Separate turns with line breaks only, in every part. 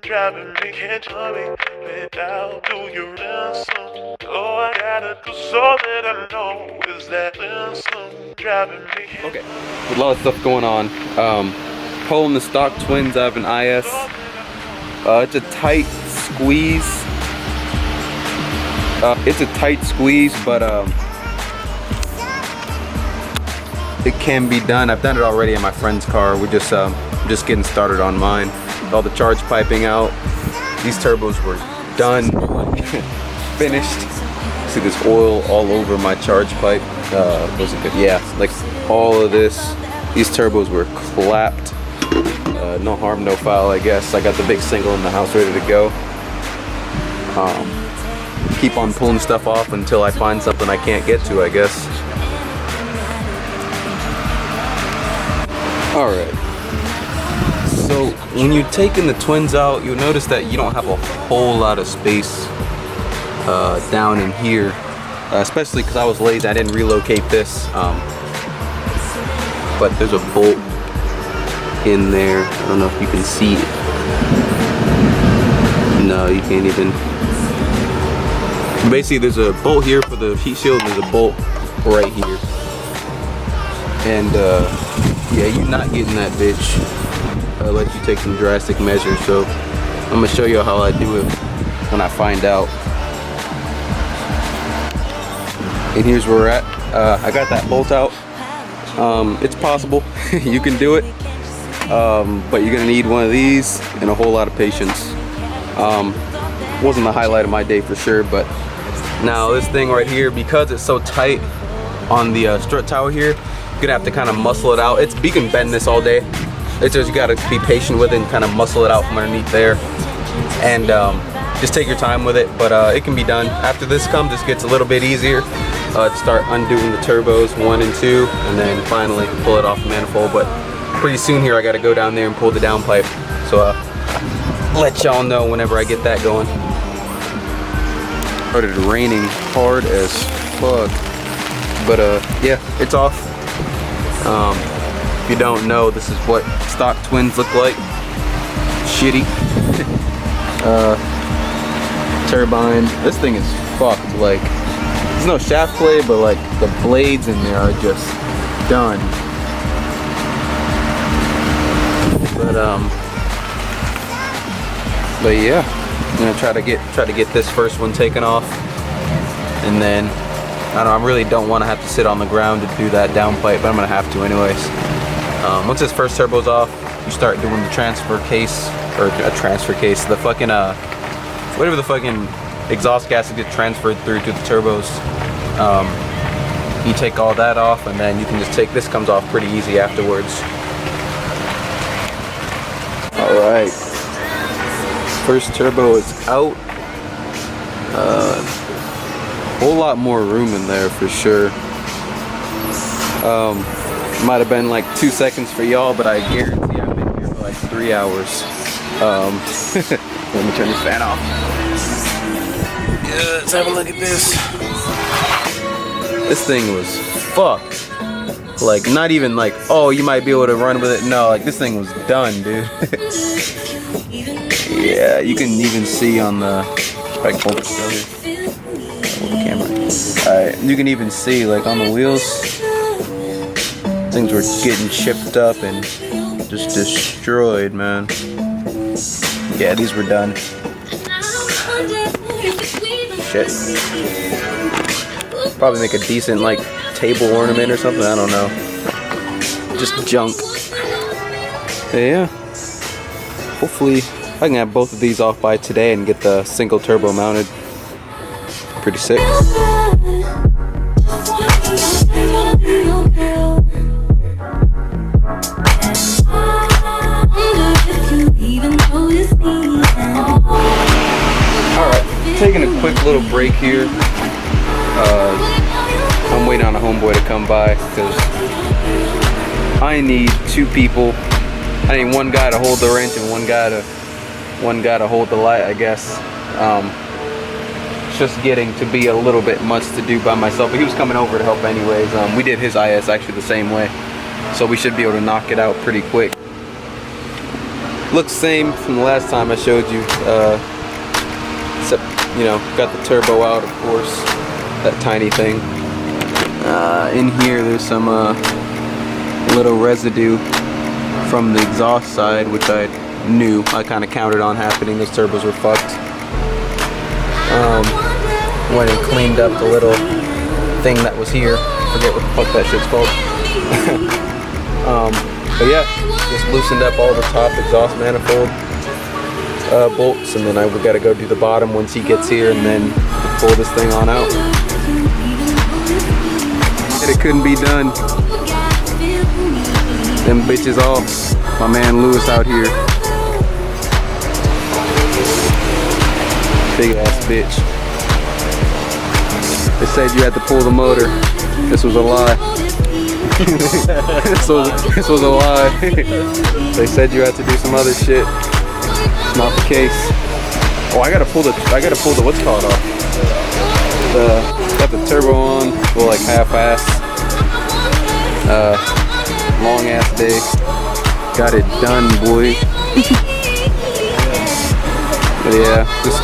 driving me, can't tell me without do you ransom. All I gotta do so that I know is that ransom driving me.
Okay, a lot of stuff going on. Pulling the stock twins out of an IS. It's a tight squeeze. But it can be done. I've done it already in my friend's car. We're just getting started on mine. All the charge piping out. These turbos were done, finished. See this oil all over my charge pipe. Was it good? Yeah, like all of this. These turbos were clapped. No harm, no foul, I guess. I got the big single in the house ready to go. Keep on pulling stuff off until I find something I can't get to, I guess. Alright. So when you're taking the twins out, you'll notice that you don't have a whole lot of space down in here. Especially because I was lazy, I didn't relocate this. But there's a bolt in there. I don't know if you can see it. No, you can't even. Basically, there's a bolt here for the heat shield. There's a bolt right here. And yeah, you're not getting that bitch unless you take some drastic measures. So I'm gonna show you how I do it when I find out. And here's where we're at. I got that bolt out. It's possible you can do it, but you're gonna need one of these and a whole lot of patience. Wasn't the highlight of my day for sure, but now this thing right here, because it's so tight on the strut tower here, you're gonna have to kind of muscle it out. You can bend this all day. It's just you gotta be patient with it and kind of muscle it out from underneath there, and just take your time with it. But it can be done. After this comes, this gets a little bit easier. To start undoing the turbos 1 and 2, and then finally pull it off the manifold. But pretty soon here I got to go down there and pull the downpipe, so let y'all know whenever I get that going. Started raining hard as fuck, but yeah, it's off. If you don't know, this is what stock twins look like. Shitty. Turbine. This thing is fucked. Like, there's no shaft play, but like the blades in there are just done. But yeah, I'm gonna try to get this first one taken off, and then I don't know, I really don't want to have to sit on the ground to do that downpipe, but I'm gonna have to anyways. Once this first turbo's off, you start doing the transfer case, or a transfer case, the fucking whatever the fucking exhaust gases get transferred through to the turbos. You take all that off, and then you can just take this, comes off pretty easy afterwards. Alright, first turbo is out. Whole lot more room in there for sure. Might have been like 2 seconds for y'all, but I guarantee I've been here for like 3 hours. Let me turn this fan off. Yeah, let's have a look at this. This thing was fucked. Like, not even like, oh, you might be able to run with it. No, like, this thing was done, dude. Yeah, you can even see on the, if I can hold the camera. Alright, you can even see, like, on the wheels, things were getting chipped up and just destroyed, man. Yeah, these were done. Shit. Probably make a decent like table ornament or something, I don't know. Just junk. But yeah. Hopefully I can have both of these off by today and get the single turbo mounted. Pretty sick. Alright, taking a quick little break here. I'm waiting on a homeboy to come by because I need 2 people. I need one guy to hold the wrench and one guy to hold the light, I guess. It's just getting to be a little bit much to do by myself, but he was coming over to help anyways. We did his IS actually the same way, so we should be able to knock it out pretty quick. Looks same from the last time I showed you, except, you know, got the turbo out, of course, that tiny thing. In here there's some little residue from the exhaust side, which I knew, I kind of counted on happening. Those turbos were fucked. Went and cleaned up the little thing that was here. I forget what the fuck that shit's called. But yeah, just loosened up all the top exhaust manifold bolts, and then we gotta go do the bottom once he gets here, and then pull this thing on out. And it couldn't be done. Them bitches off. My man Lewis out here. Big ass bitch. They said you had to pull the motor. This was a lie. this was a lie. They said you had to do some other shit. It's not the case. Oh, I gotta pull the what's called off. Got the turbo on, well, like half-ass. Long ass day. Got it done, boy. But yeah, just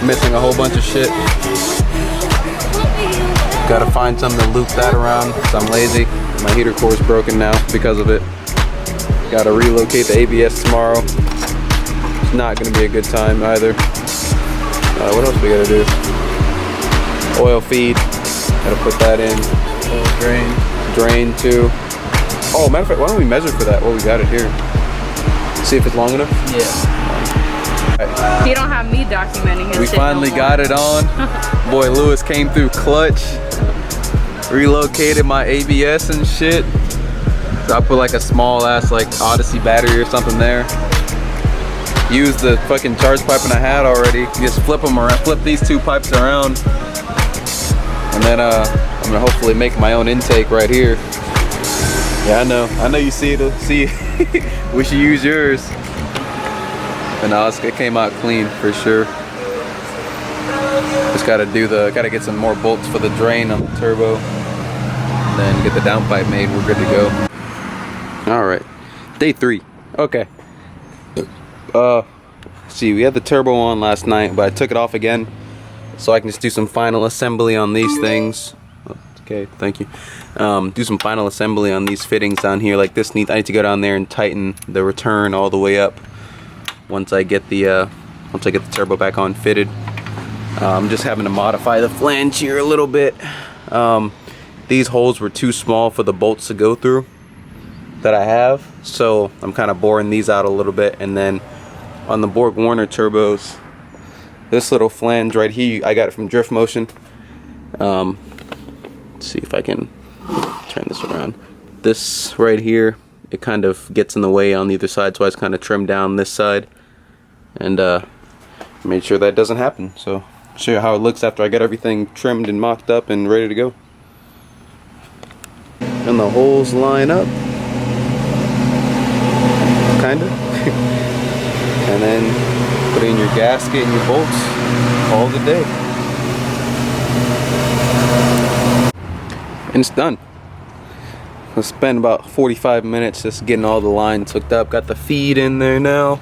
missing a whole bunch of shit. Gotta find something to loop that around, because I'm lazy. My heater core is broken now because of it. Gotta relocate the ABS tomorrow. It's not gonna be a good time either. What else we gotta do? Oil feed. Gotta put that in. Oil drain too. Oh, matter of fact, why don't we measure for that? Well, we got it here. See if it's long enough?
Yeah. Right. You don't have me documenting his
We
shit
finally
no
got it on. Boy, Lewis came through clutch. Relocated my ABS and shit. So I put like a small ass like Odyssey battery or something there. Used the fucking charge pipe I had already. You just flip them around, flip these two pipes around. And then I'm gonna hopefully make my own intake right here. Yeah, I know you see it. Wish you used yours. But no, it came out clean for sure. Just gotta get some more bolts for the drain on the turbo. And then get the downpipe made. We're good to go. All right, day 3. Okay. See, we had the turbo on last night, but I took it off again, so I can just do some final assembly on these things. Okay, thank you. Do some final assembly on these fittings down here. Like this, I need to go down there and tighten the return all the way up. Once I get the turbo back on fitted. I'm just having to modify the flange here a little bit. These holes were too small for the bolts to go through that I have, so I'm kind of boring these out a little bit. And then on the Borg Warner turbos, this little flange right here, I got it from Drift Motion. Let's see if I can turn this around. This right here, it kind of gets in the way on either side, so I just kind of trimmed down this side and made sure that doesn't happen. So I'll show you how it looks after I get everything trimmed and mocked up and ready to go. And the holes line up, kinda. And then put in your gasket and your bolts, all the day. And it's done. I spent about 45 minutes just getting all the lines hooked up. Got the feed in there now,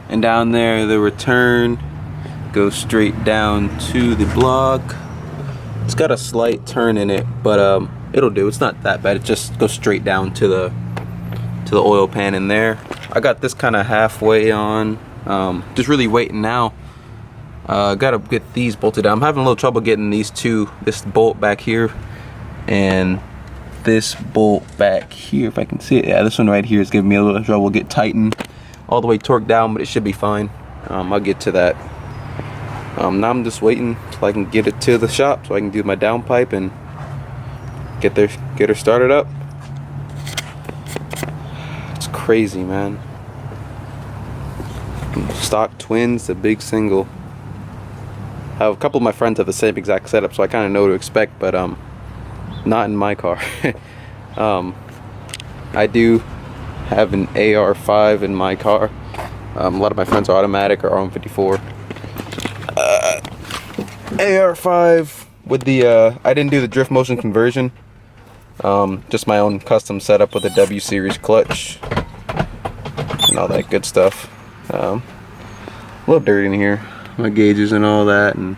and down there the return goes straight down to the block. It's got a slight turn in it, but it'll do. It's not that bad. It just goes straight down to the oil pan in there. I got this kind of halfway on. Just really waiting now. Gotta get these bolted down. I'm having a little trouble getting this bolt back here and this bolt back here, if I can see it. Yeah, this one right here is giving me a little trouble. Get tightened all the way torqued down, but it should be fine. I'll get to that. Now I'm just waiting till I can get it to the shop so I can do my downpipe and get her started up. It's crazy, man. Stock twins, the big single. I have a couple of my friends have the same exact setup, so I kind of know what to expect, but not in my car. I do have an AR5 in my car. A lot of my friends are automatic or RM54. AR5 with the I didn't do the drift motion conversion. Just my own custom setup with a W series clutch. and all that good stuff. A little dirty in here, my gauges and all that, and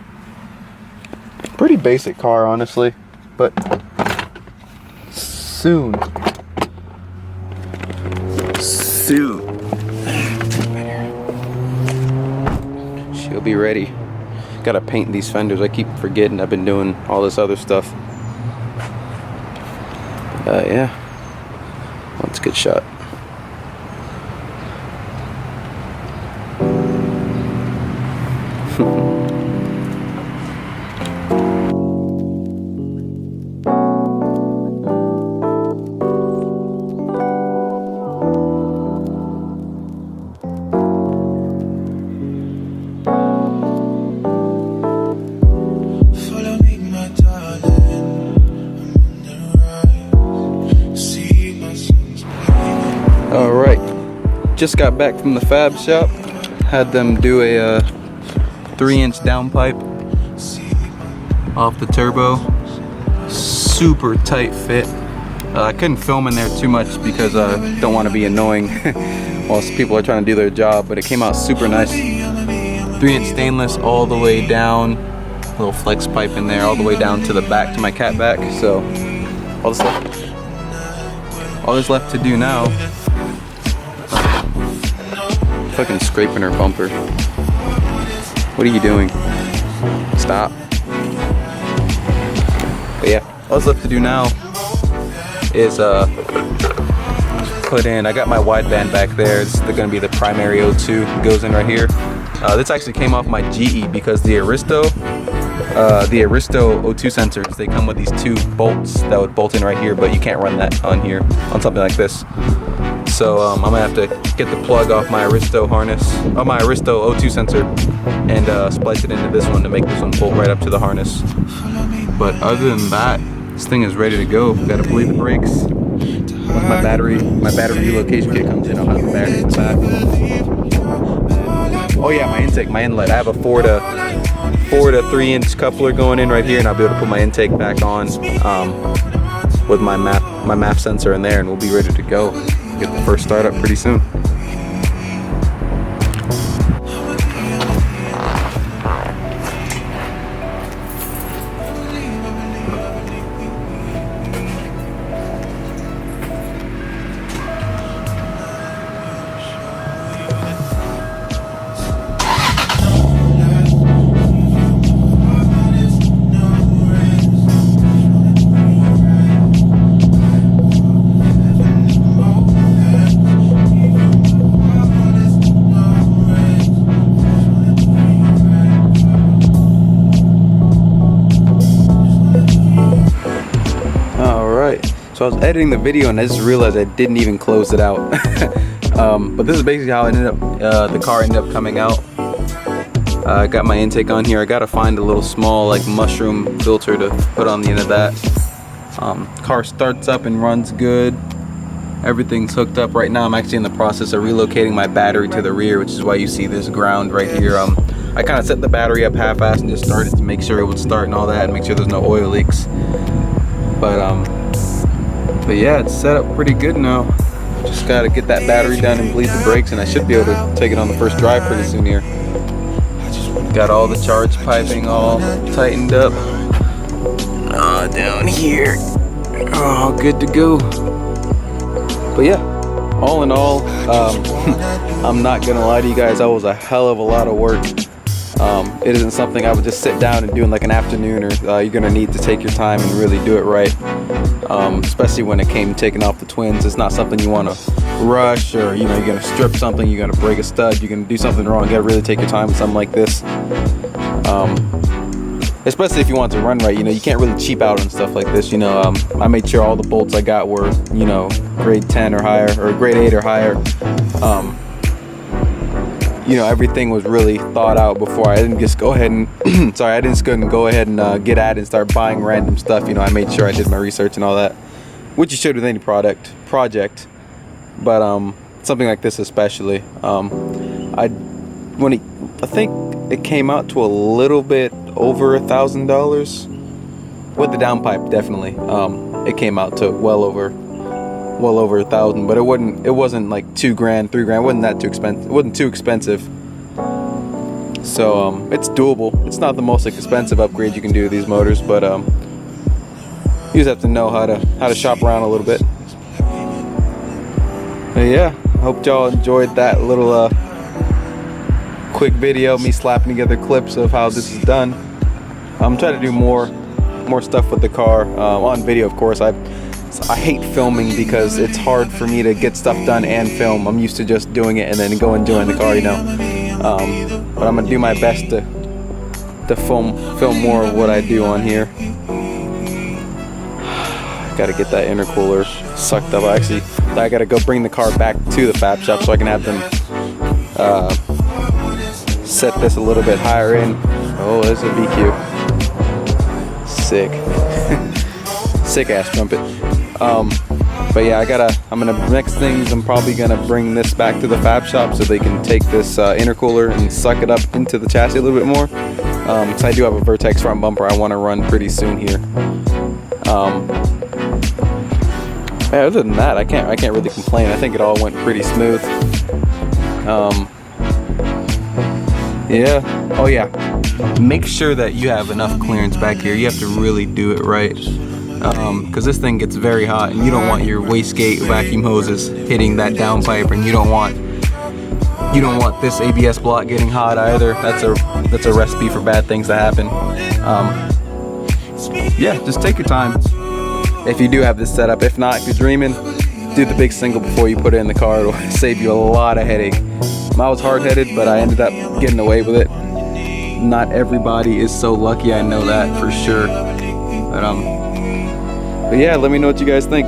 pretty basic car, honestly, but soon. She'll be ready. Gotta paint these fenders. I keep forgetting I've been doing all this other stuff. Yeah, let's get shot. Just got back from the fab shop. Had them do a 3-inch downpipe off the turbo. Super tight fit. I couldn't film in there too much because I don't want to be annoying whilst people are trying to do their job, but it came out super nice. 3-inch stainless all the way down. Little flex pipe in there all the way down to the back, to my cat back. So all there's left to do now. Fucking scraping her bumper. What are you doing? Stop. But yeah, all that's left to do now is put in, I got my wideband back there. It's gonna be the primary O2. It goes in right here. This actually came off my GE because the Aristo O2 sensors, they come with these 2 bolts that would bolt in right here, but you can't run that on here, on something like this. So I'm gonna have to get the plug off my Aristo harness, or my Aristo O2 sensor, and splice it into this one to make this one bolt right up to the harness. But other than that, this thing is ready to go. Gotta bleed the brakes. Once my battery relocation kit comes in, I'll have the battery in the back. Oh yeah, my intake, my inlet. I have a 4 to 3-inch coupler going in right here, and I'll be able to put my intake back on with my MAP sensor in there, and we'll be ready to go. Get the first startup pretty soon. So I was editing the video and I just realized I didn't even close it out. But this is basically how it ended up, the car ended up coming out. I got my intake on here. I gotta find a little small like mushroom filter to put on the end of that. Car starts up and runs good. Everything's hooked up right now. I'm actually in the process of relocating my battery to the rear, which is why you see this ground right here. I kind of set the battery up half-assed and just started to make sure it would start and all that, and make sure there's no oil leaks. But yeah, it's set up pretty good now. Just gotta get that battery done and bleed the brakes, and I should be able to take it on the first drive pretty soon here. Got all the charge piping all tightened up. Down here. Oh, good to go. But yeah, all in all, I'm not gonna lie to you guys, that was a hell of a lot of work. It isn't something I would just sit down and do in like an afternoon, or you're gonna need to take your time and really do it right. Especially when it came taking off the twins. It's not something you want to rush, or you're gonna strip something, you're gonna break a stud, you're gonna do something wrong. You gotta really take your time with something like this. Especially if you want to run right, you can't really cheap out on stuff like this. I made sure all the bolts I got were grade 10 or higher, or grade 8 or higher. Everything was really thought out before. I didn't just go ahead and I didn't go ahead and get at it and start buying random stuff. I made sure I did my research and all that, which you should with any project. But something like this especially, I think it came out to a little bit over $1,000 with the downpipe. Definitely, it came out to well over well over 1,000, but it wasn't like $2 grand, $3 grand. It wasn't that too expensive. It wasn't too expensive. So it's doable. It's not the most expensive upgrade you can do to these motors, but you just have to know how to shop around a little bit. But yeah, I hope y'all enjoyed that little quick video, me slapping together clips of how this is done. I'm trying to do more stuff with the car on video, of course. I hate filming because it's hard for me to get stuff done and film. I'm used to just doing it and then go and enjoying the car, you know. But I'm gonna do my best to film more of what I do on here. Gotta get that intercooler sucked up. Actually, I gotta go bring the car back to the fab shop so I can have them set this a little bit higher in. Oh, there's a VQ. Sick. Sick ass trumpet. But yeah, next things I'm probably gonna bring this back to the fab shop so they can take this intercooler and suck it up into the chassis a little bit more. Because I do have a Vertex front bumper I want to run pretty soon here. Yeah, other than that, I can't really complain. I think it all went pretty smooth. Yeah. Oh yeah. Make sure that you have enough clearance back here. You have to really do it right. Because this thing gets very hot, and you don't want your wastegate vacuum hoses hitting that downpipe, and you don't want this ABS block getting hot either. That's a recipe for bad things to happen. Yeah, just take your time if you do have this set up. If not, if you're dreaming, do the big single before you put it in the car. It'll save you a lot of headache. I was hard-headed, but I ended up getting away with it. Not everybody is so lucky, I know that for sure. But yeah, let me know what you guys think.